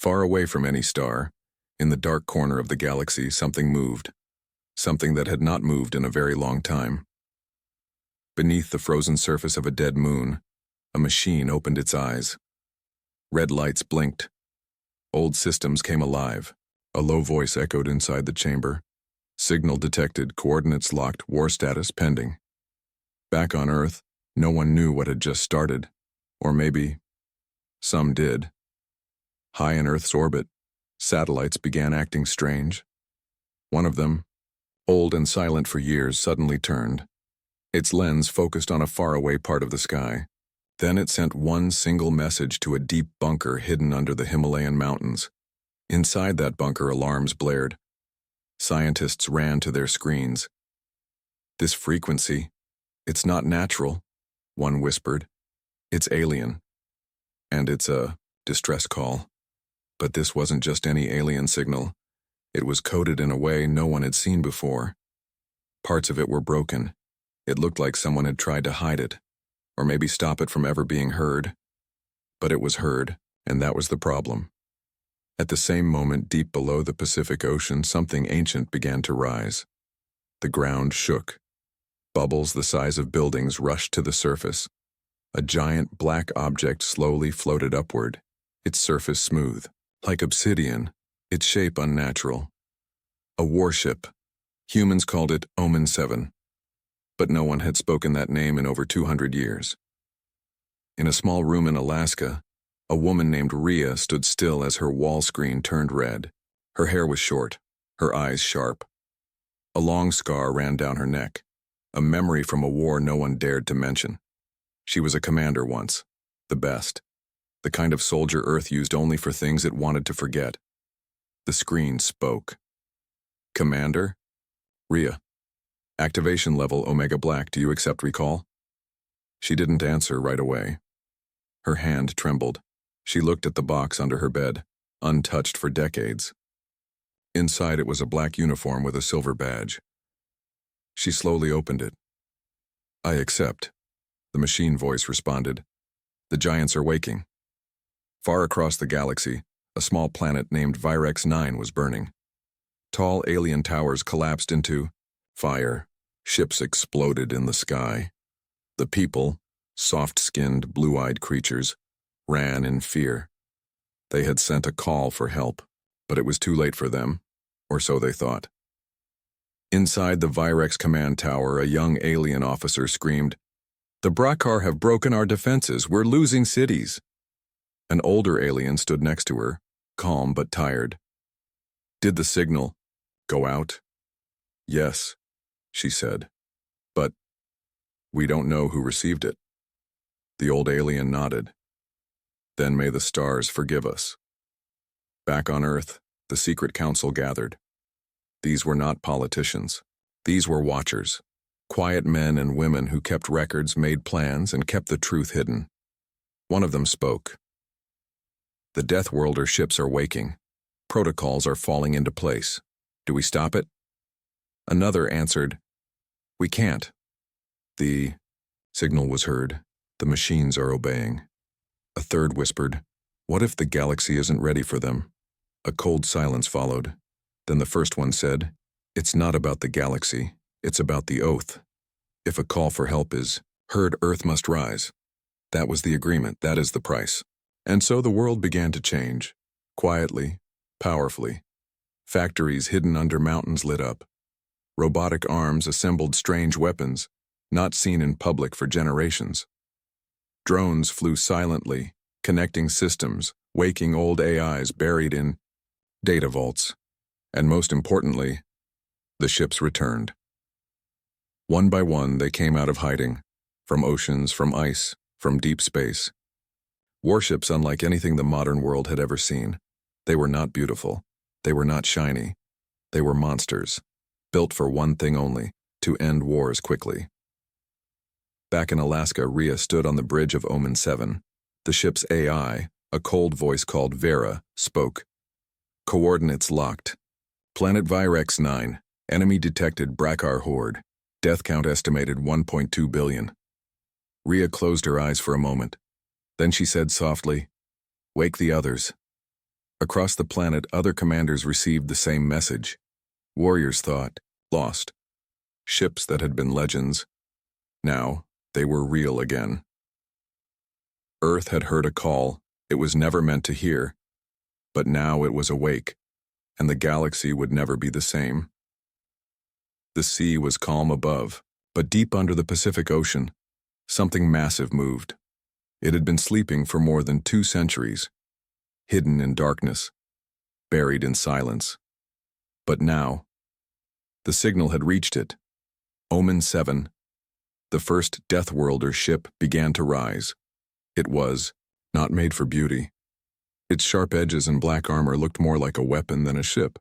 Far away from any star, in the dark corner of the galaxy, something moved. Something that had not moved in a very long time. Beneath the frozen surface of a dead moon, a machine opened its eyes. Red lights blinked. Old systems came alive. A low voice echoed inside the chamber. Signal detected, coordinates locked, war status pending. Back on Earth, no one knew what had just started. Or maybe some did. High in Earth's orbit, satellites began acting strange. One of them, old and silent for years, suddenly turned. Its lens focused on a faraway part of the sky. Then it sent one single message to a deep bunker hidden under the Himalayan mountains. Inside that bunker, alarms blared. Scientists ran to their screens. "This frequency, it's not natural," one whispered. "It's alien. And it's a distress call." But this wasn't just any alien signal. It was coded in a way no one had seen before. Parts of it were broken. It looked like someone had tried to hide it, or maybe stop it from ever being heard. But it was heard, and that was the problem. At the same moment, deep below the Pacific Ocean, something ancient began to rise. The ground shook. Bubbles the size of buildings rushed to the surface. A giant black object slowly floated upward, its surface smooth, like obsidian, its shape unnatural. A warship. Humans called it Omen 7. But no one had spoken that name in over 200 years. In a small room in Alaska, a woman named Rhea stood still as her wall screen turned red. Her hair was short, her eyes sharp. A long scar ran down her neck, a memory from a war no one dared to mention. She was a commander once, the best, the kind of soldier Earth used only for things it wanted to forget. The screen spoke. "Commander? Rhea. Activation level Omega Black, do you accept recall?" She didn't answer right away. Her hand trembled. She looked at the box under her bed, untouched for decades. Inside it was a black uniform with a silver badge. She slowly opened it. "I accept," the machine voice responded. "The giants are waking." Far across the galaxy, a small planet named Virex 9 was burning. Tall alien towers collapsed into fire. Ships exploded in the sky. The people, soft-skinned, blue-eyed creatures, ran in fear. They had sent a call for help, but it was too late for them, or so they thought. Inside the Virex command tower, a young alien officer screamed, "The Brakar have broken our defenses. We're losing cities." An older alien stood next to her, calm but tired. "Did the signal go out?" "Yes," she said. "But we don't know who received it." The old alien nodded. "Then may the stars forgive us." Back on Earth, the secret council gathered. These were not politicians. These were watchers. Quiet men and women who kept records, made plans, and kept the truth hidden. One of them spoke. "The Deathworlder ships are waking. Protocols are falling into place. Do we stop it?" Another answered, "We can't." The signal was heard. "The machines are obeying." A third whispered, "What if the galaxy isn't ready for them?" A cold silence followed. Then the first one said, "It's not about the galaxy. It's about the oath. If a call for help is heard, Earth must rise. That was the agreement. That is the price." And so the world began to change. Quietly, powerfully. Factories hidden under mountains lit up. Robotic arms assembled strange weapons, not seen in public for generations. Drones flew silently, connecting systems, waking old AIs buried in data vaults. And most importantly, the ships returned. One by one, they came out of hiding, from oceans, from ice, from deep space. Warships unlike anything the modern world had ever seen. They were not beautiful. They were not shiny. They were monsters, built for one thing only, to end wars quickly. Back in Alaska, Rhea stood on the bridge of Omen 7. The ship's AI, a cold voice called Vera, spoke. "Coordinates locked. Planet Virex 9. Enemy detected Brakar horde. Death count estimated 1.2 billion. Rhea closed her eyes for a moment. Then she said softly, "Wake the others." Across the planet, other commanders received the same message. Warriors thought, lost. Ships that had been legends. Now, they were real again. Earth had heard a call it was never meant to hear, but now it was awake, and the galaxy would never be the same. The sea was calm above, but deep under the Pacific Ocean, something massive moved. It had been sleeping for more than 2 centuries, hidden in darkness, buried in silence. But now, the signal had reached it. Omen 7, the first Deathworlder ship, began to rise. It was not made for beauty. Its sharp edges and black armor looked more like a weapon than a ship.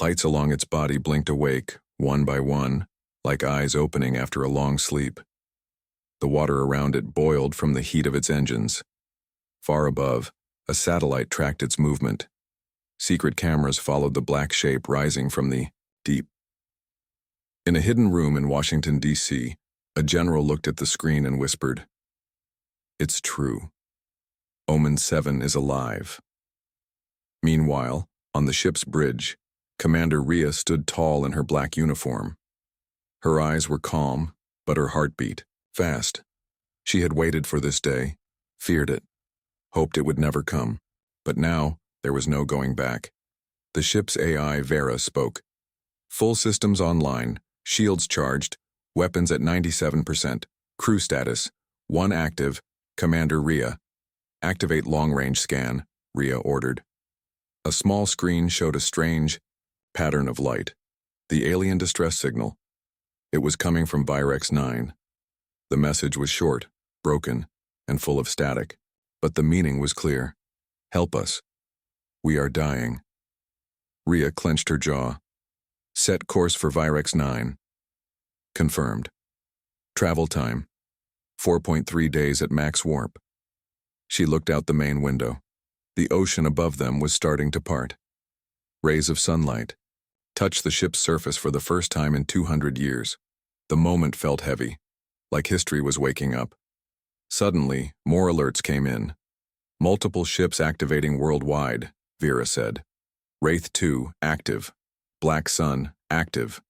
Lights along its body blinked awake, one by one, like eyes opening after a long sleep. The water around it boiled from the heat of its engines. Far above, a satellite tracked its movement. Secret cameras followed the black shape rising from the deep. In a hidden room in Washington, D.C., a general looked at the screen and whispered, "It's true. Omen 7 is alive." Meanwhile, on the ship's bridge, Commander Rhea stood tall in her black uniform. Her eyes were calm, but her heart beat fast. She had waited for this day, feared it, hoped it would never come. But now, there was no going back. The ship's AI, Vera, spoke. "Full systems online, shields charged, weapons at 97%, crew status, 1 active, Commander Rhea. Activate long-range scan," Rhea ordered. A small screen showed a strange pattern of light. The alien distress signal. It was coming from Virex 9. The message was short, broken, and full of static, but the meaning was clear. "Help us. We are dying." Rhea clenched her jaw. "Set course for Virex 9. Confirmed. Travel time, 4.3 days at max warp." She looked out the main window. The ocean above them was starting to part. Rays of sunlight touched the ship's surface for the first time in 200 years. The moment felt heavy, like history was waking up. Suddenly, more alerts came in. "Multiple ships activating worldwide," Vera said. "Wraith 2, active. Black Sun, active.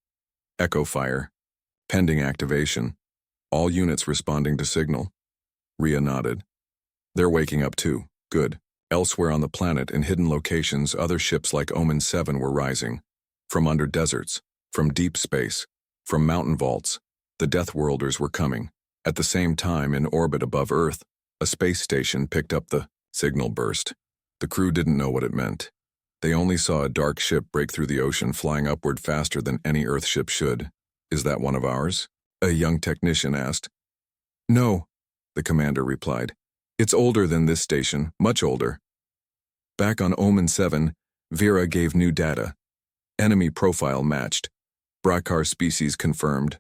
Echo Fire, pending activation. All units responding to signal." Rhea nodded. "They're waking up too. Good." Elsewhere on the planet, in hidden locations, other ships like Omen 7 were rising. From under deserts, from deep space, from mountain vaults, the Deathworlders were coming. At the same time, in orbit above Earth, a space station picked up the signal burst. The crew didn't know what it meant. They only saw a dark ship break through the ocean, flying upward faster than any Earth ship should. "Is that one of ours?" a young technician asked. "No," the commander replied. "It's older than this station, much older." Back on Omen 7, Vera gave new data. Enemy profile matched. Bracar species confirmed.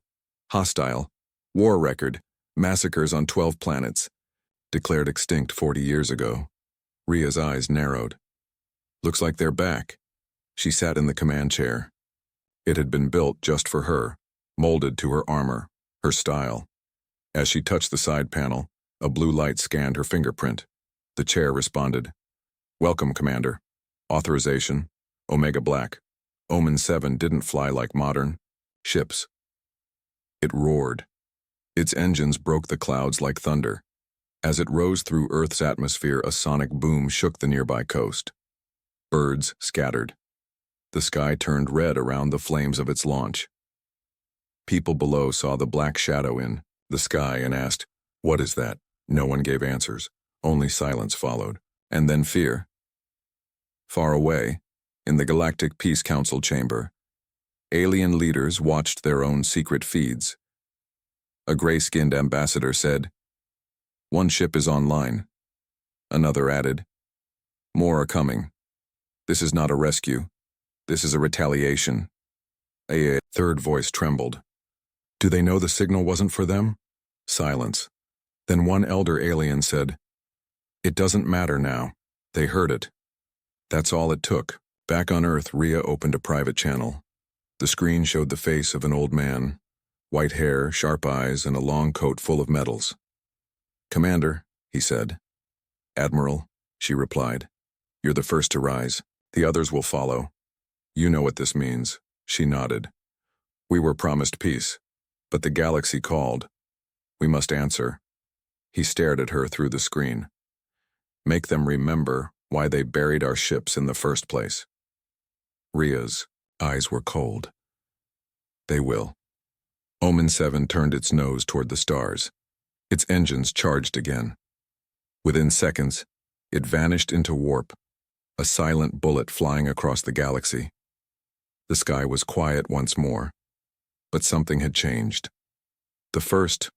Hostile. War record. Massacres on 12 planets. Declared extinct 40 years ago. Rhea's eyes narrowed. "Looks like they're back." She sat in the command chair. It had been built just for her, molded to her armor, her style. As she touched the side panel, a blue light scanned her fingerprint. The chair responded. "Welcome, Commander. Authorization, Omega Black. Omen 7 didn't fly like modern ships." It roared. Its engines broke the clouds like thunder. As it rose through Earth's atmosphere, a sonic boom shook the nearby coast. Birds scattered. The sky turned red around the flames of its launch. People below saw the black shadow in the sky and asked, "What is that?" No one gave answers. Only silence followed. And then fear. Far away, in the Galactic Peace Council chamber, alien leaders watched their own secret feeds. A gray-skinned ambassador said, "One ship is online." Another added, "More are coming. This is not a rescue. This is a retaliation." A third voice trembled. "Do they know the signal wasn't for them?" Silence. Then one elder alien said, "It doesn't matter now. They heard it." That's all it took. Back on Earth, Rhea opened a private channel. The screen showed the face of an old man. White hair, sharp eyes, and a long coat full of medals. "Commander," he said. "Admiral," she replied. You're the first to rise. The others will follow. You know what this means. She nodded. We were promised peace, but the galaxy called. We must answer. He stared at her through the screen. Make them remember why they buried our ships in the first place. Ria's eyes were cold. They will. Omen 7 turned its nose toward the stars. Its engines charged again. Within seconds, it vanished into warp, a silent bullet flying across the galaxy. The sky was quiet once more, but something had changed. The first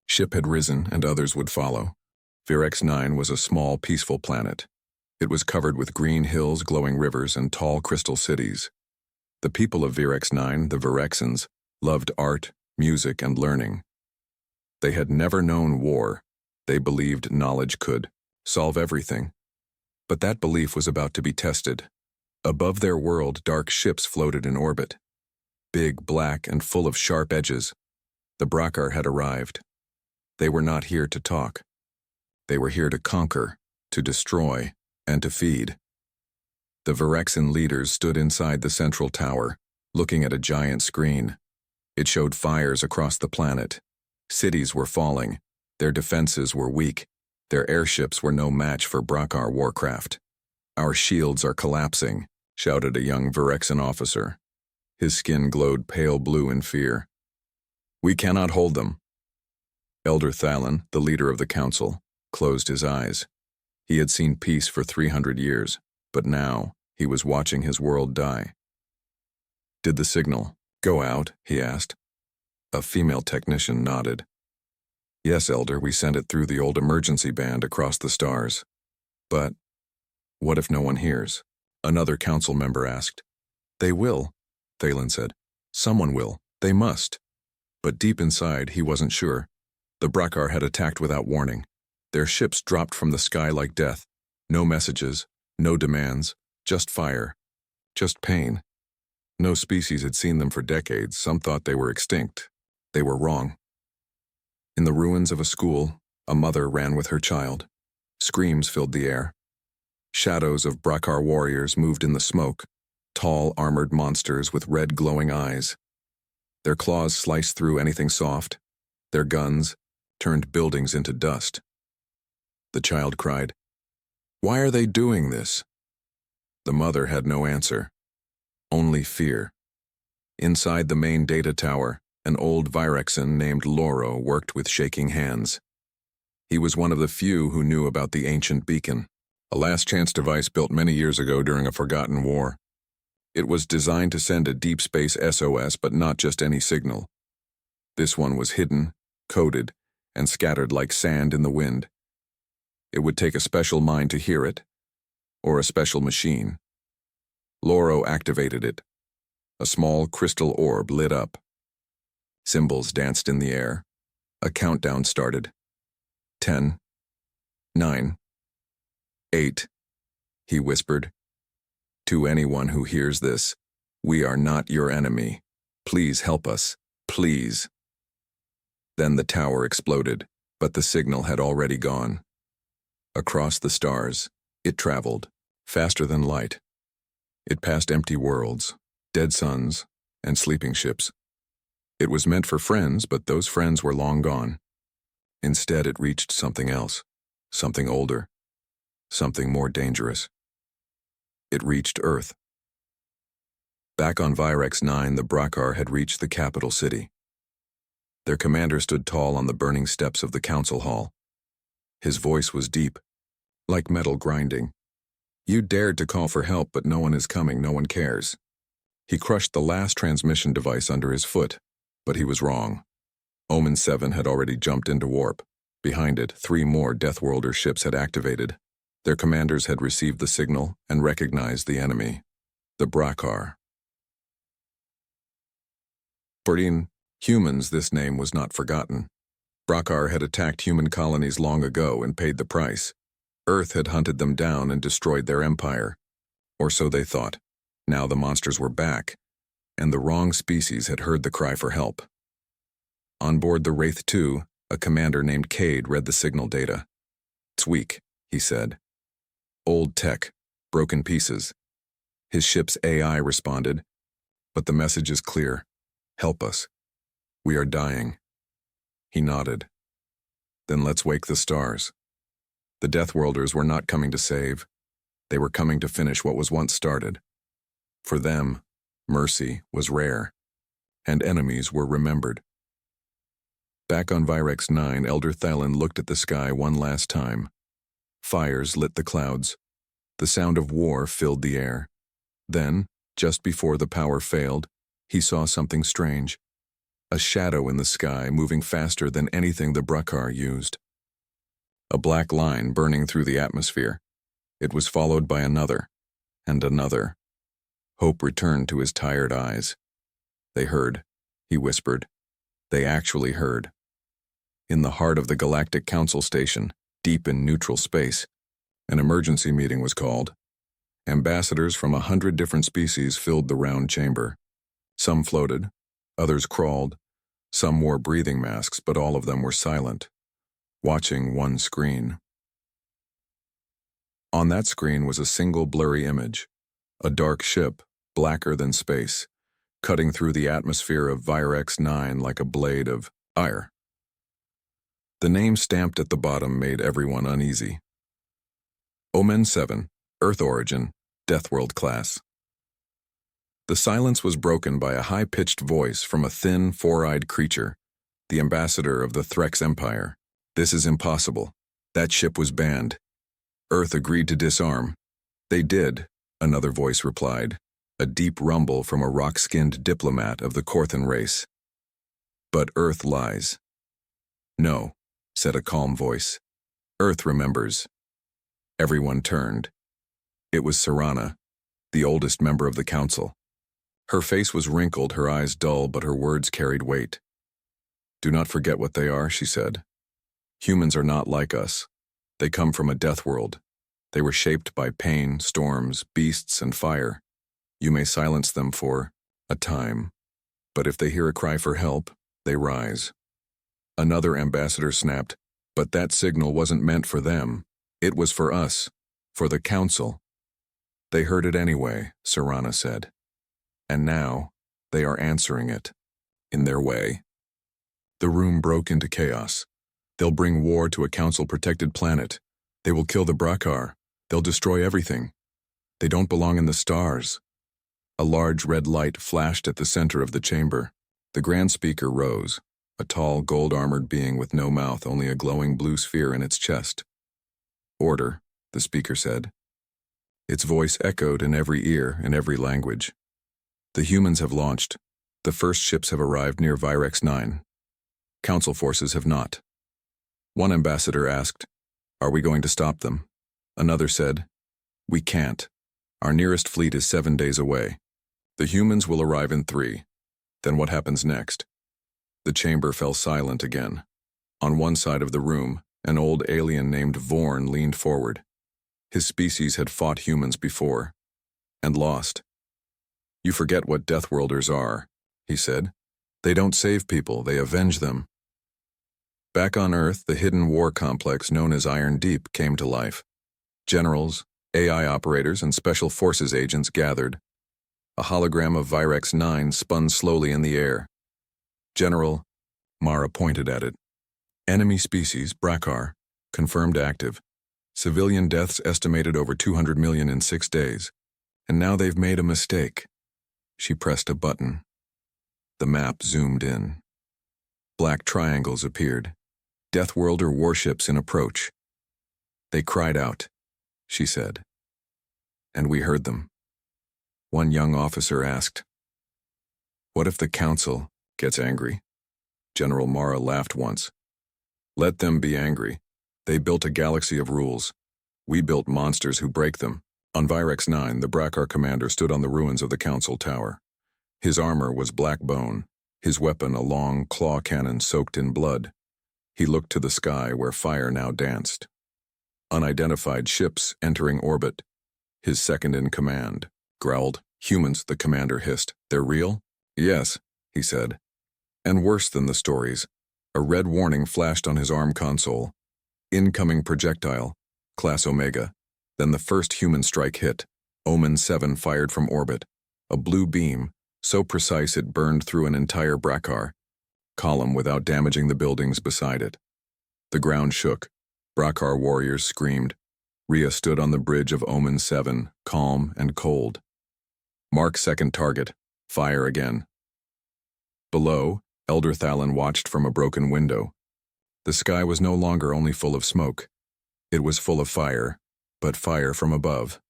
ship had risen and others would follow. Virex 9 was a small, peaceful planet. It was covered with green hills, glowing rivers, and tall crystal cities. The people of Virex 9, the Virexans, loved art, music, and learning. They had never known war. They believed knowledge could solve everything. But that belief was about to be tested. Above their world, dark ships floated in orbit. Big, black, and full of sharp edges. The Brakar had arrived. They were not here to talk. They were here to conquer, to destroy, and to feed. The Virexan leaders stood inside the central tower, looking at a giant screen. It showed fires across the planet. Cities were falling. Their defenses were weak. Their airships were no match for Brakar warcraft. Our shields are collapsing, shouted a young Virexan officer. His skin glowed pale blue in fear. We cannot hold them. Elder Thalon, the leader of the council, closed his eyes. He had seen peace for 300 years, but now he was watching his world die. Did the signal go out? He asked. A female technician nodded. Yes, Elder, we sent it through the old emergency band across the stars. But what if no one hears? Another council member asked. They will, Thalon said. Someone will. They must. But deep inside, he wasn't sure. The Brakar had attacked without warning. Their ships dropped from the sky like death. No messages, no demands, just fire, just pain. No species had seen them for decades. Some thought they were extinct. They were wrong. In the ruins of a school, a mother ran with her child. Screams filled the air. Shadows of Brakar warriors moved in the smoke, tall, armored monsters with red glowing eyes. Their claws sliced through anything soft. Their guns turned buildings into dust. The child cried, "Why are they doing this?" The mother had no answer. Only fear. Inside the main data tower, an old Virexan named Loro worked with shaking hands. He was one of the few who knew about the ancient beacon, a last-chance device built many years ago during a forgotten war. It was designed to send a deep space SOS, but not just any signal. This one was hidden, coded, and scattered like sand in the wind. It would take a special mind to hear it, or a special machine. Loro activated it. A small crystal orb lit up. Symbols danced in the air. A countdown started. 10, 9, 8, he whispered. To anyone who hears this, we are not your enemy. Please help us, please. Then the tower exploded, but the signal had already gone. Across the stars, it traveled, faster than light. It passed empty worlds, dead suns, and sleeping ships. It was meant for friends, but those friends were long gone. Instead, it reached something else, something older, something more dangerous. It reached Earth. Back on Virex 9, the Brakar had reached the capital city. Their commander stood tall on the burning steps of the council hall. His voice was deep, like metal grinding. You dared to call for help, but no one is coming, no one cares. He crushed the last transmission device under his foot, but he was wrong. Omen 7 had already jumped into warp. Behind it, 3 more Deathworlder ships had activated. Their commanders had received the signal and recognized the enemy, the Brakar. 14 humans, this name was not forgotten. Brakar had attacked human colonies long ago and paid the price. Earth had hunted them down and destroyed their empire. Or so they thought. Now the monsters were back, and the wrong species had heard the cry for help. On board the Wraith 2, a commander named Cade read the signal data. It's weak, he said. Old tech, broken pieces. His ship's AI responded, but the message is clear. Help us. We are dying. He nodded. Then let's wake the stars. The Deathworlders were not coming to save. They were coming to finish what was once started. For them, mercy was rare, and enemies were remembered. Back on Virex 9, Elder Thalen looked at the sky one last time. Fires lit the clouds. The sound of war filled the air. Then, just before the power failed, he saw something strange. A shadow in the sky moving faster than anything the Brakar used. A black line burning through the atmosphere. It was followed by another, and another. Hope returned to his tired eyes. They heard, he whispered. They actually heard. In the heart of the Galactic Council Station, deep in neutral space, an emergency meeting was called. Ambassadors from 100 different species filled the round chamber. Some floated, others crawled, some wore breathing masks, but all of them were silent, watching one screen. On that screen was a single blurry image, a dark ship, blacker than space, cutting through the atmosphere of Virex 9 like a blade of ire. The name stamped at the bottom made everyone uneasy. Omen 7, Earth Origin, Deathworld Class. The silence was broken by a high-pitched voice from a thin, four-eyed creature, the ambassador of the Threx Empire. This is impossible. That ship was banned. Earth agreed to disarm. They did, another voice replied, a deep rumble from a rock-skinned diplomat of the Korthan race. But Earth lies. No, said a calm voice. Earth remembers. Everyone turned. It was Serana, the oldest member of the council. Her face was wrinkled, her eyes dull, but her words carried weight. Do not forget what they are, she said. Humans are not like us. They come from a death world. They were shaped by pain, storms, beasts, and fire. You may silence them for a time, but if they hear a cry for help, they rise. Another ambassador snapped, but that signal wasn't meant for them. It was for us, for the council. They heard it anyway, Serana said. And now, they are answering it, in their way. The room broke into chaos. They'll bring war to a council-protected planet. They will kill the Brakar. They'll destroy everything. They don't belong in the stars. A large red light flashed at the center of the chamber. The Grand Speaker rose, a tall, gold-armored being with no mouth, only a glowing blue sphere in its chest. Order, the speaker said. Its voice echoed in every ear, in every language. The humans have launched. The first ships have arrived near Virex 9. Council forces have not. One ambassador asked, "Are we going to stop them?" Another said, "We can't. Our nearest fleet is 7 days away. The humans will arrive in 3. Then what happens next?" The chamber fell silent again. On one side of the room, an old alien named Vorn leaned forward. His species had fought humans before, and lost. "You forget what Deathworlders are," he said. "They don't save people, they avenge them." Back on Earth, the hidden war complex known as Iron Deep came to life. Generals, AI operators, and special forces agents gathered. A hologram of Virex 9 spun slowly in the air. General, Mara pointed at it. Enemy species, Brakar, confirmed active. Civilian deaths estimated over 200 million in 6 days. And now they've made a mistake. She pressed a button. The map zoomed in. Black triangles appeared. Deathworlder warships in approach. They cried out, she said. And we heard them. One young officer asked, "What if the council gets angry?" General Mara laughed once. "Let them be angry. They built a galaxy of rules. We built monsters who break them." On Virex 9, the Brakar commander stood on the ruins of the council tower. His armor was black bone, his weapon a long claw cannon soaked in blood. He looked to the sky where fire now danced. Unidentified ships entering orbit. His second-in-command growled. "Humans," the commander hissed. "They're real?" "Yes," he said. And worse than the stories, a red warning flashed on his arm console. "Incoming projectile, Class Omega." Then the first human strike hit. Omen 7 fired from orbit. A blue beam, so precise it burned through an entire Brackar column without damaging the buildings beside it. The ground shook. Brackar warriors screamed. Rhea stood on the bridge of Omen 7, calm and cold. Mark second target. Fire again. Below, Elder Thalon watched from a broken window. The sky was no longer only full of smoke. It was full of fire, but fire from above.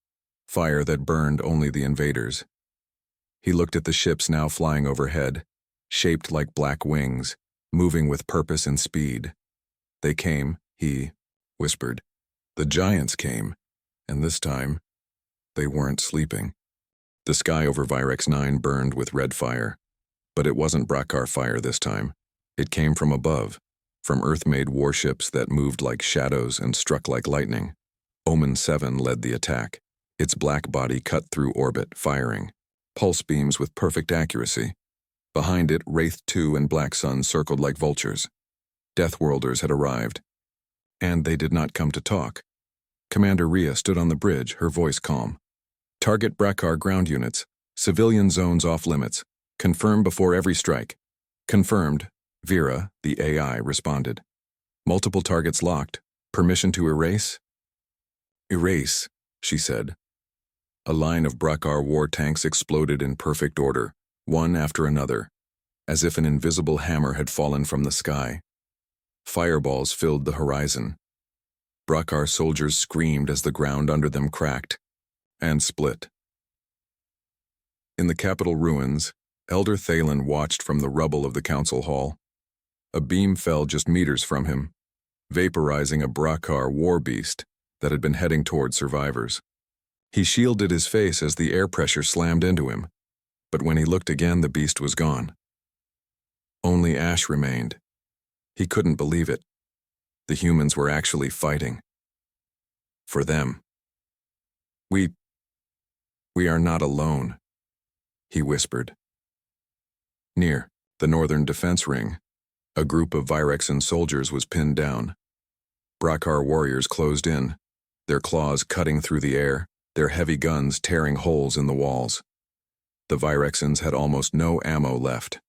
Fire that burned only the invaders. He looked at the ships now flying overhead, shaped like black wings, moving with purpose and speed. They came, he whispered. The giants came, and this time, they weren't sleeping. The sky over Virex 9 burned with red fire, but it wasn't Brackar fire this time. It came from above, from Earth-made warships that moved like shadows and struck like lightning. Omen 7 led the attack. Its black body cut through orbit, firing. Pulse beams with perfect accuracy. Behind it, Wraith 2 and Black Sun circled like vultures. Deathworlders had arrived. And they did not come to talk. Commander Rhea stood on the bridge, her voice calm. Target Brackar ground units. Civilian zones off limits. Confirm before every strike. Confirmed. Vera, the AI, responded. Multiple targets locked. Permission to erase? Erase, she said. A line of Brackar war tanks exploded in perfect order, one after another, as if an invisible hammer had fallen from the sky. Fireballs filled the horizon. Brackar soldiers screamed as the ground under them cracked and split. In the Capitol ruins, Elder Thalon watched from the rubble of the council hall. A beam fell just meters from him, vaporizing a Brackar war beast that had been heading toward survivors. He shielded his face as the air pressure slammed into him, but when he looked again, the beast was gone. Only ash remained. He couldn't believe it. The humans were actually fighting. For them. We are not alone, he whispered. Near the northern defense ring, a group of Virexan soldiers was pinned down. Brackar warriors closed in, their claws cutting through the air, their heavy guns tearing holes in the walls. The Virexans had almost no ammo left.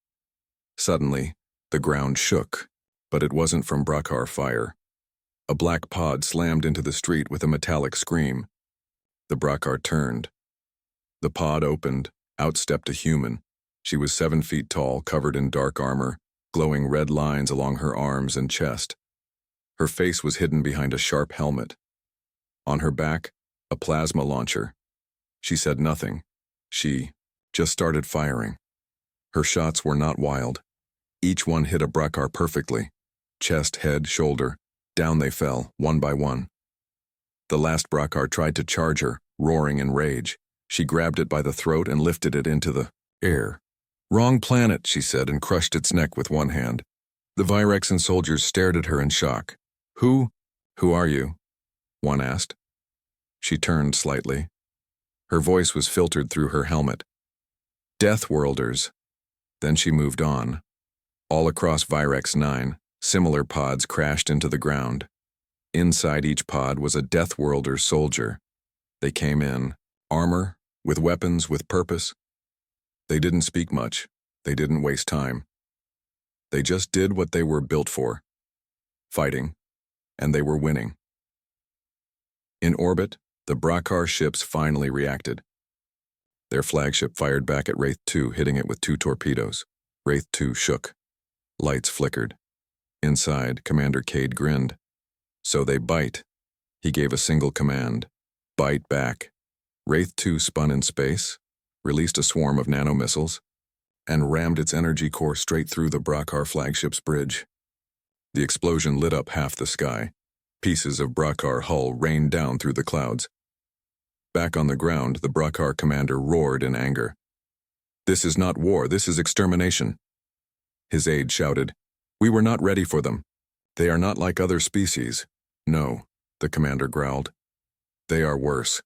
Suddenly, the ground shook, but it wasn't from Brackar fire. A black pod slammed into the street with a metallic scream. The Brackar turned. The pod opened, out stepped a human. She was 7 feet tall, covered in dark armor, glowing red lines along her arms and chest. Her face was hidden behind a sharp helmet. On her back, a plasma launcher. She said nothing. She just started firing. Her shots were not wild. Each one hit a Brackar perfectly. Chest, head, shoulder. Down they fell, one by one. The last Brackar tried to charge her, roaring in rage. She grabbed it by the throat and lifted it into the air. Wrong planet, she said, and crushed its neck with one hand. The Virexan soldiers stared at her in shock. Who are you? One asked. She turned slightly. Her voice was filtered through her helmet. Deathworlders. Then she moved on. All across Virex 9, similar pods crashed into the ground. Inside each pod was a Deathworlder soldier. They came in, armor, with weapons, with purpose. They didn't speak much. They didn't waste time. They just did what they were built for. Fighting. And they were winning. In orbit, the Brackar ships finally reacted. Their flagship fired back at Wraith 2, hitting it with 2 torpedoes. Wraith 2 shook. Lights flickered. Inside, Commander Cade grinned. So they bite. He gave a single command. Bite back. Wraith 2 spun in space, released a swarm of nanomissiles, and rammed its energy core straight through the Brackar flagship's bridge. The explosion lit up half the sky. Pieces of Brackar hull rained down through the clouds. Back on the ground, the Brackar commander roared in anger. This is not war, this is extermination. His aide shouted, We were not ready for them. They are not like other species. No, the commander growled. They are worse.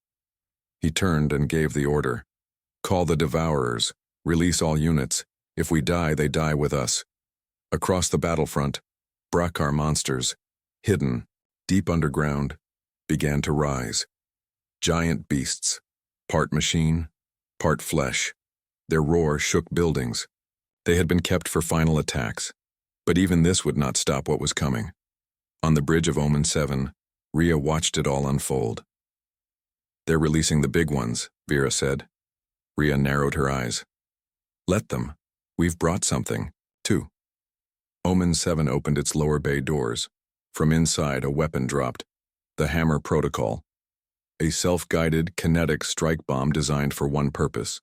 He turned and gave the order. Call the Devourers. Release all units. If we die, they die with us. Across the battlefront, Brackar monsters, hidden, deep underground, began to rise. Giant beasts, part machine, part flesh. Their roar shook buildings. They had been kept for final attacks, but even this would not stop what was coming. On the bridge of Omen 7, Rhea watched it all unfold. "They're releasing the big ones," Vera said. Rhea narrowed her eyes. "Let them. We've brought something, too." Omen 7 opened its lower bay doors. From inside, a weapon dropped. The Hammer Protocol. A self-guided, kinetic strike bomb designed for one purpose: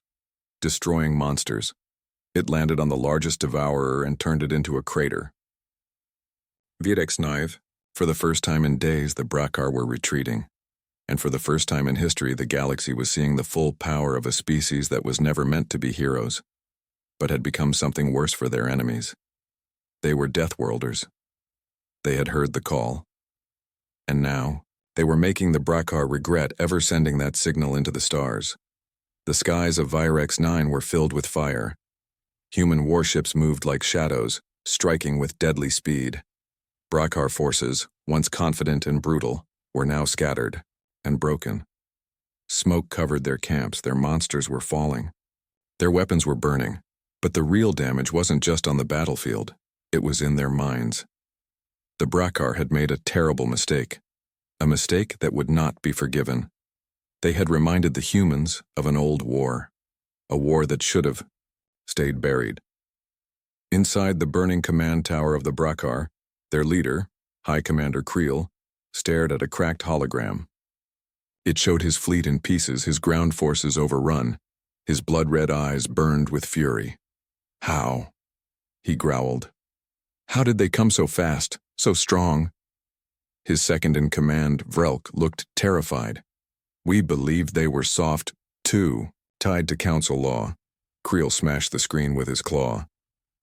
destroying monsters. It landed on the largest devourer and turned it into a crater. HFY. For the first time in days, the Brackar were retreating. And for the first time in history, the galaxy was seeing the full power of a species that was never meant to be heroes, but had become something worse for their enemies. They were Deathworlders. They had heard the call. And now, they were making the Brackar regret ever sending that signal into the stars. The skies of HFY were filled with fire. Human warships moved like shadows, striking with deadly speed. Brackar forces, once confident and brutal, were now scattered and broken. Smoke covered their camps, their monsters were falling. Their weapons were burning, but the real damage wasn't just on the battlefield, it was in their minds. The Brackar had made a terrible mistake, a mistake that would not be forgiven. They had reminded the humans of an old war, a war that should have stayed buried. Inside the burning command tower of the Brackar, their leader, High Commander Creel, stared at a cracked hologram. It showed his fleet in pieces, his ground forces overrun. His blood-red eyes burned with fury. "How?" he growled. "How did they come so fast, so strong?" His second-in-command, Vrelk, looked terrified. "We believed they were soft, too, tied to council law." Creel smashed the screen with his claw.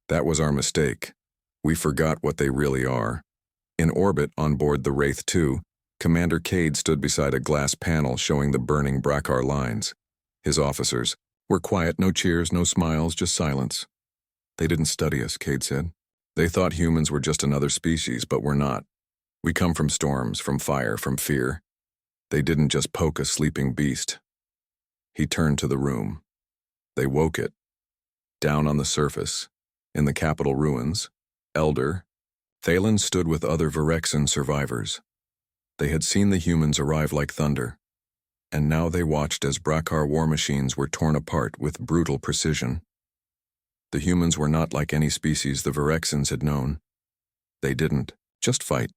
"That was our mistake. We forgot what they really are." In orbit on board the Wraith 2, Commander Cade stood beside a glass panel showing the burning Brackar lines. His officers were quiet, no cheers, no smiles, just silence. "They didn't study us," Cade said. "They thought humans were just another species, but we're not. We come from storms, from fire, from fear. They didn't just poke a sleeping beast." He turned to the room. They woke it. Down on the surface, in the capital ruins, Elder, Thalen stood with other Virexan survivors. They had seen the humans arrive like thunder, and now they watched as Brackar war machines were torn apart with brutal precision. The humans were not like any species the Virexans had known. They didn't just fight.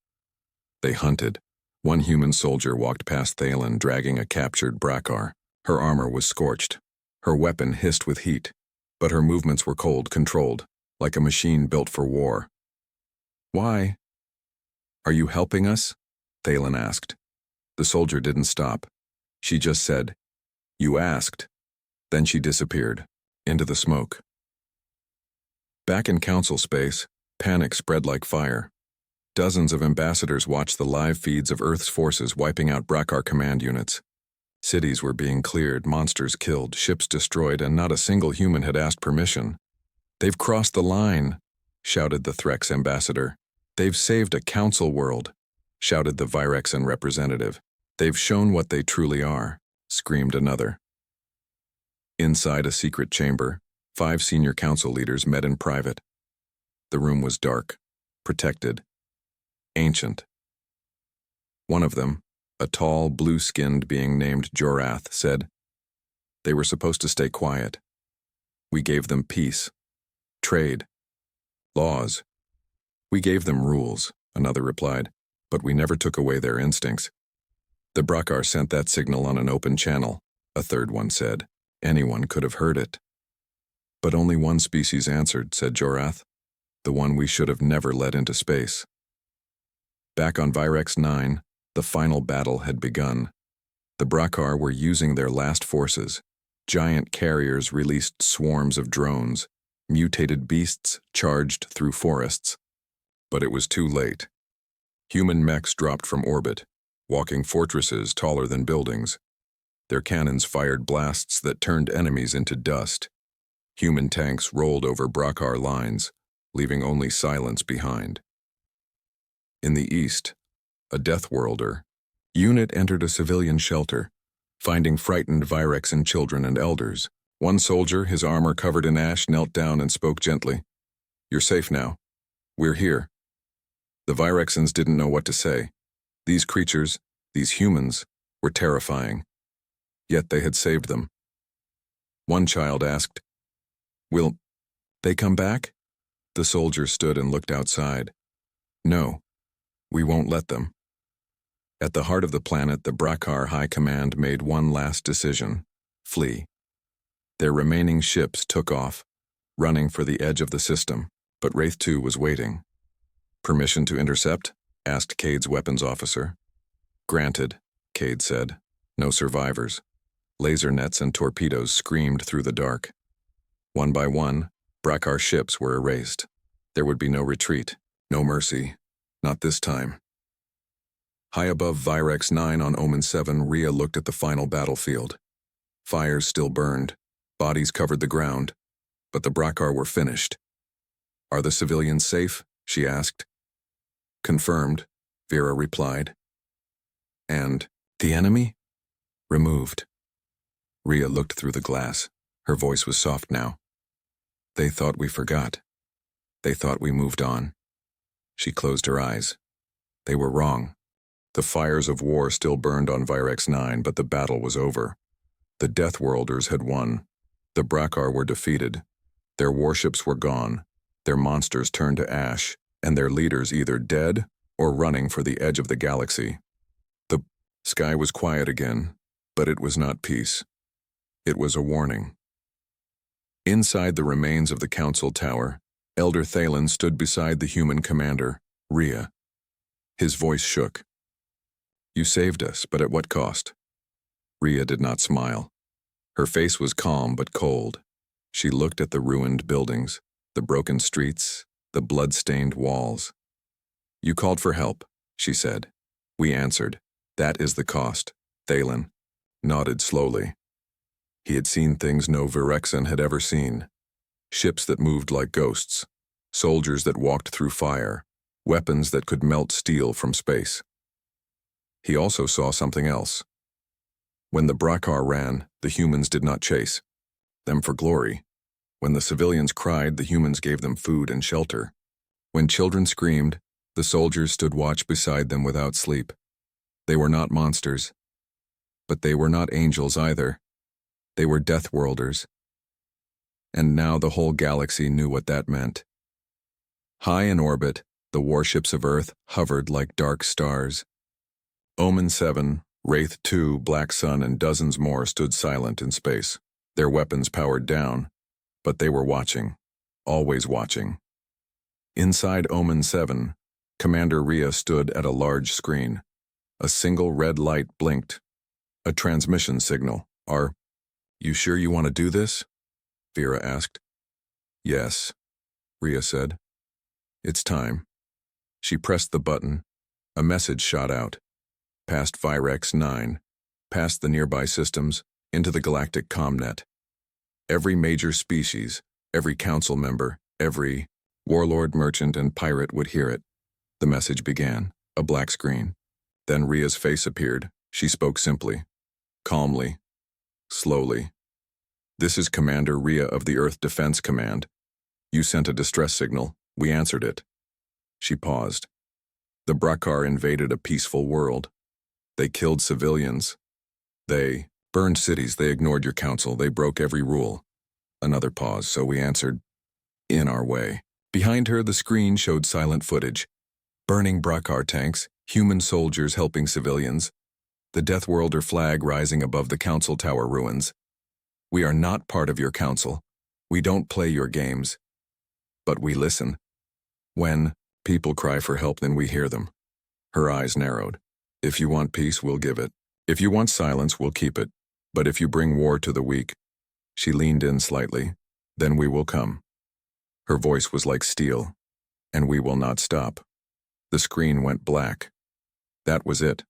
They hunted. One human soldier walked past Thalen dragging a captured Brackar. Her armor was scorched. Her weapon hissed with heat, but her movements were cold, controlled, like a machine built for war. "Why?" "Are you helping us?" Thalen asked. The soldier didn't stop. She just said, "You asked." Then she disappeared, into the smoke. Back in council space, panic spread like fire. Dozens of ambassadors watched the live feeds of Earth's forces wiping out Brackar command units. Cities were being cleared, monsters killed, ships destroyed, and not a single human had asked permission. "They've crossed the line," shouted the Threx ambassador. "They've saved a council world," shouted the Virexan representative. "They've shown what they truly are," screamed another. Inside a secret chamber, 5 senior council leaders met in private. The room was dark, protected, ancient. One of them, a tall, blue-skinned being named Jorath, said, "They were supposed to stay quiet. We gave them peace, trade, laws. We gave them rules," another replied, "but we never took away their instincts. The Brackar sent that signal on an open channel," a third one said. "Anyone could have heard it." "But only one species answered," said Jorath, "the one we should have never let into space." Back on Virex 9, the final battle had begun. The Brackar were using their last forces. Giant carriers released swarms of drones. Mutated beasts charged through forests. But it was too late. Human mechs dropped from orbit, walking fortresses taller than buildings. Their cannons fired blasts that turned enemies into dust. Human tanks rolled over Brackar lines, leaving only silence behind. In the east, a Deathworlder unit entered a civilian shelter. finding frightened Virexan children and elders. One soldier, his armor covered in ash, knelt down and spoke gently. "You're safe now. We're here." The Virexans didn't know what to say. These creatures, these humans, were terrifying. Yet they had saved them. One child asked, "Will they come back?" The soldier stood and looked outside. "No, we won't let them." At the heart of the planet, the Brakar High Command made one last decision: flee. Their remaining ships took off, running for the edge of the system, but Wraith 2 was waiting. "Permission to intercept?" asked Cade's weapons officer. "Granted," Cade said. No survivors. Laser nets and torpedoes screamed through the dark. One by one, Brakar ships were erased. There would be no retreat, no mercy. Not this time. High above Virex 9 on Omen 7, Rhea looked at the final battlefield. Fires still burned. Bodies covered the ground. But the Brakar were finished. "Are the civilians safe?" she asked. "Confirmed," Vera replied. "And the enemy?" "Removed." Rhea looked through the glass. Her voice was soft now. "They thought we forgot. They thought we moved on." She closed her eyes. They were wrong. The fires of war still burned on Virex 9, but the battle was over. The Deathworlders had won. The Brakar were defeated. Their warships were gone. Their monsters turned to ash, and their leaders either dead or running for the edge of the galaxy. The sky was quiet again, but it was not peace. It was a warning. Inside the remains of the Council Tower, Elder Thalen stood beside the human commander, Rhea. His voice shook. "You saved us, but at what cost?" Rhea did not smile. Her face was calm but cold. She looked at the ruined buildings, the broken streets, the blood-stained walls. "You called for help," she said. "We answered. That is the cost." Thalen nodded slowly. He had seen things no Virexan had ever seen. Ships that moved like ghosts, soldiers that walked through fire, weapons that could melt steel from space. He also saw something else. When the Brakar ran, the humans did not chase them for glory. When the civilians cried, the humans gave them food and shelter. When children screamed, the soldiers stood watch beside them without sleep. They were not monsters. But they were not angels either. They were Deathworlders. And now the whole galaxy knew what that meant. High in orbit, the warships of Earth hovered like dark stars. Omen 7, Wraith 2, Black Sun, and dozens more stood silent in space, their weapons powered down, but they were watching, always watching. Inside Omen 7, Commander Rhea stood at a large screen. A single red light blinked. A transmission signal. "Are you sure you want to do this?" Vera asked. "Yes," Rhea said. "It's time." She pressed the button. A message shot out. Past Virex 9, past the nearby systems, into the galactic comnet. Every major species, every council member, every warlord, merchant, and pirate would hear it. The message began, a black screen. Then Rhea's face appeared. She spoke simply, calmly, slowly. "This is Commander Rhea of the Earth Defense Command. You sent a distress signal. We answered it." She paused. "The Brakar invaded a peaceful world. They killed civilians. They burned cities. They ignored your council. They broke every rule." Another pause, so we answered, "In our way." Behind her, the screen showed silent footage. Burning Brakar tanks, human soldiers helping civilians, the Deathworlder flag rising above the Council Tower ruins. "We are not part of your council. We don't play your games. But we listen. When people cry for help, then we hear them." Her eyes narrowed. "If you want peace, we'll give it. If you want silence, we'll keep it. But if you bring war to the weak," she leaned in slightly, "then we will come." Her voice was like steel. "And we will not stop." The screen went black. That was it.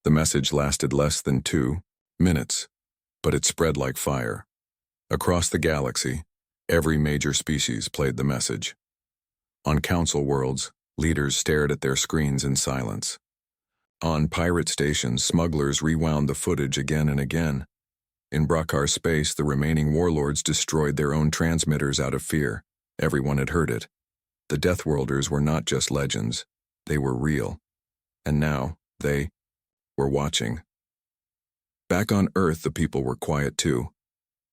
The message lasted less than 2 minutes, but it spread like fire. Across the galaxy, every major species played the message. On council worlds, leaders stared at their screens in silence. On pirate stations, smugglers rewound the footage again and again. In Brakar space, the remaining warlords destroyed their own transmitters out of fear. Everyone had heard it. The Deathworlders were not just legends. They were real. And now, they were watching. Back on Earth, the people were quiet too.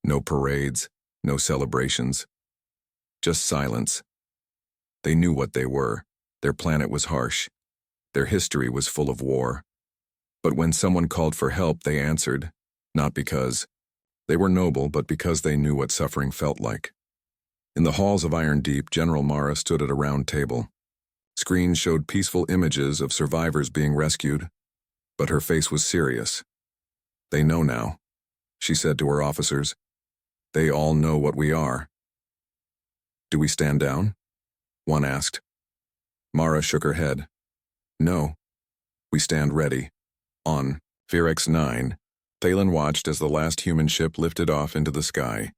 No parades, no celebrations. Just silence. They knew what they were. Their planet was harsh. Their history was full of war. But when someone called for help, they answered, not because they were noble, but because they knew what suffering felt like. In the halls of Iron Deep, General Mara stood at a round table. Screens showed peaceful images of survivors being rescued, but her face was serious. They know now, she said to her officers. They all know what we are. Do we stand down? One asked. Mara shook her head. No. We stand ready. On Virex 9, Thalen watched as the last human ship lifted off into the sky.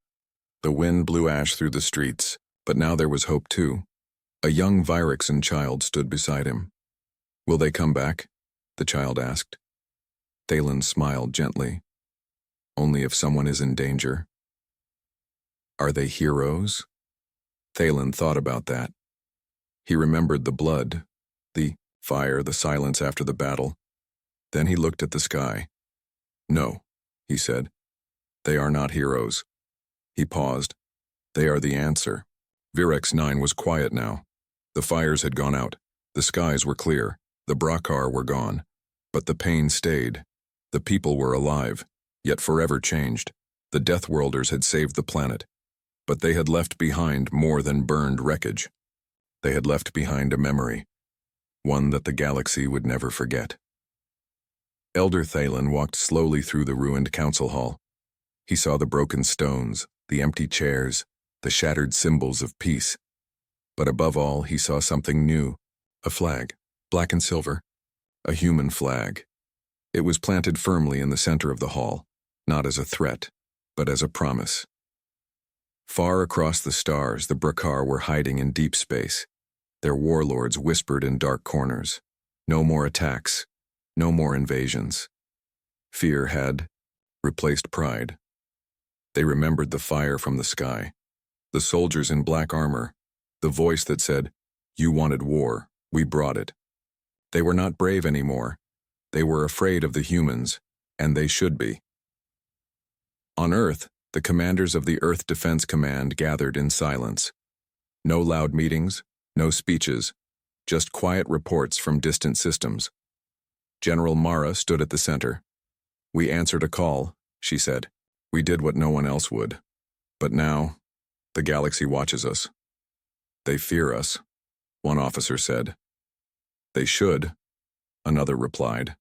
The wind blew ash through the streets, but now there was hope too. A young Virexan child stood beside him. Will they come back? The child asked. Thalen smiled gently. Only if someone is in danger. Are they heroes? Thalen thought about that. He remembered the blood, the fire, the silence after the battle. Then he looked at the sky. No, he said. They are not heroes. He paused. They are the answer. Virex 9 was quiet now. The fires had gone out. The skies were clear. The Brakar were gone. But the pain stayed. The people were alive, yet forever changed. The Deathworlders had saved the planet. But they had left behind more than burned wreckage. They had left behind a memory, one that the galaxy would never forget. Elder Thalen walked slowly through the ruined council hall. He saw the broken stones, the empty chairs, the shattered symbols of peace. But above all, he saw something new, a flag, black and silver, a human flag. It was planted firmly in the center of the hall, not as a threat, but as a promise. Far across the stars, the Brakar were hiding in deep space. Their warlords whispered in dark corners. No more attacks, no more invasions. Fear had replaced pride. They remembered the fire from the sky, the soldiers in black armor, the voice that said, "You wanted war, we brought it." They were not brave anymore. They were afraid of the humans, and they should be. On Earth, the commanders of the Earth Defense Command gathered in silence. No loud meetings, no speeches, just quiet reports from distant systems. General Mara stood at the center. We answered a call, she said. We did what no one else would. But now, the galaxy watches us. They fear us, one officer said. They should, another replied.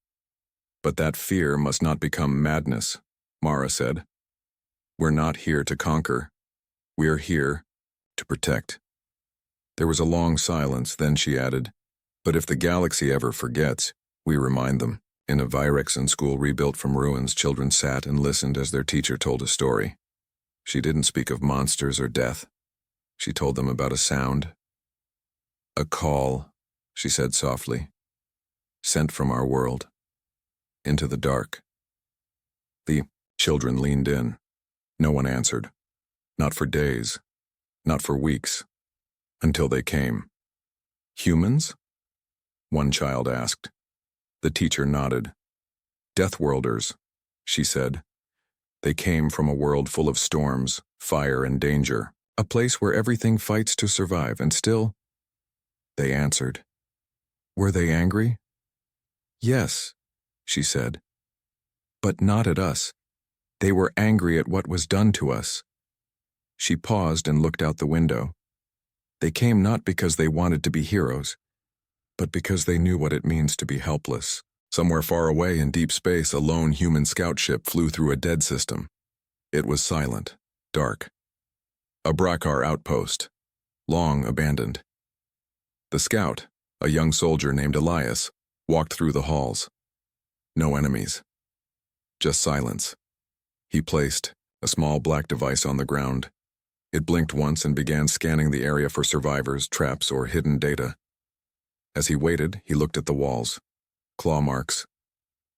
But that fear must not become madness, Mara said. We're not here to conquer. We're here to protect. There was a long silence, then she added, but if the galaxy ever forgets, we remind them. In a Virexan school rebuilt from ruins, children sat and listened as their teacher told a story. She didn't speak of monsters or death. She told them about a sound. A call, she said softly, sent from our world, into the dark. The children leaned in. No one answered. Not for days, not for weeks, until they came. Humans? One child asked. The teacher nodded. Deathworlders, she said. They came from a world full of storms, fire, and danger, a place where everything fights to survive, and still, they answered. Were they angry? Yes, she said. But not at us. They were angry at what was done to us. She paused and looked out the window. They came not because they wanted to be heroes, but because they knew what it means to be helpless. Somewhere far away in deep space, a lone human scout ship flew through a dead system. It was silent, dark. A Brakar outpost, long abandoned. The scout, a young soldier named Elias, walked through the halls. No enemies. Just silence. He placed a small black device on the ground. It blinked once and began scanning the area for survivors, traps, or hidden data. As he waited, he looked at the walls. Claw marks,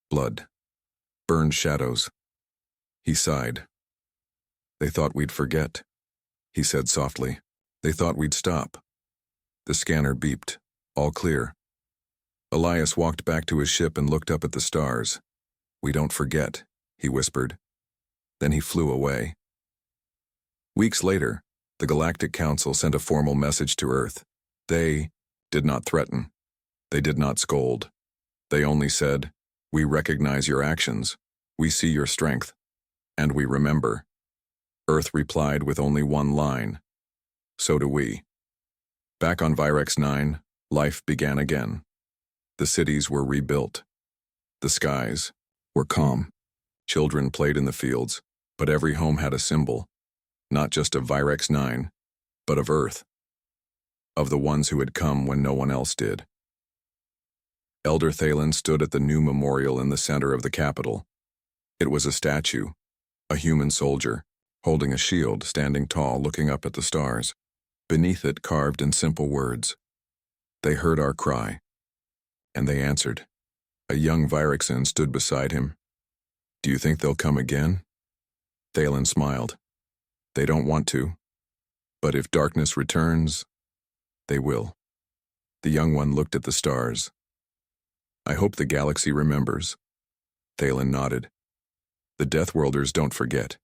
blood, burned shadows. He sighed. They thought we'd forget, he said softly. They thought we'd stop. The scanner beeped. All clear. Elias walked back to his ship and looked up at the stars. We don't forget, he whispered. Then he flew away. Weeks later, the Galactic Council sent a formal message to Earth. They did not threaten. They did not scold. They only said, "We recognize your actions. We see your strength. And we remember." Earth replied with only one line. So do we. Back on Virex 9, life began again. The cities were rebuilt. The skies were calm. Children played in the fields, but every home had a symbol, not just of Virex 9, but of Earth, of the ones who had come when no one else did. Elder Thalen stood at the new memorial in the center of the capital. It was a statue, a human soldier, holding a shield, standing tall, looking up at the stars. Beneath it, carved in simple words, "They heard our cry, and they answered." A young Virexan stood beside him. "Do you think they'll come again?" Thalen smiled. "They don't want to, but if darkness returns, they will." The young one looked at the stars. "I hope the galaxy remembers." Thalen nodded. "The Deathworlders don't forget."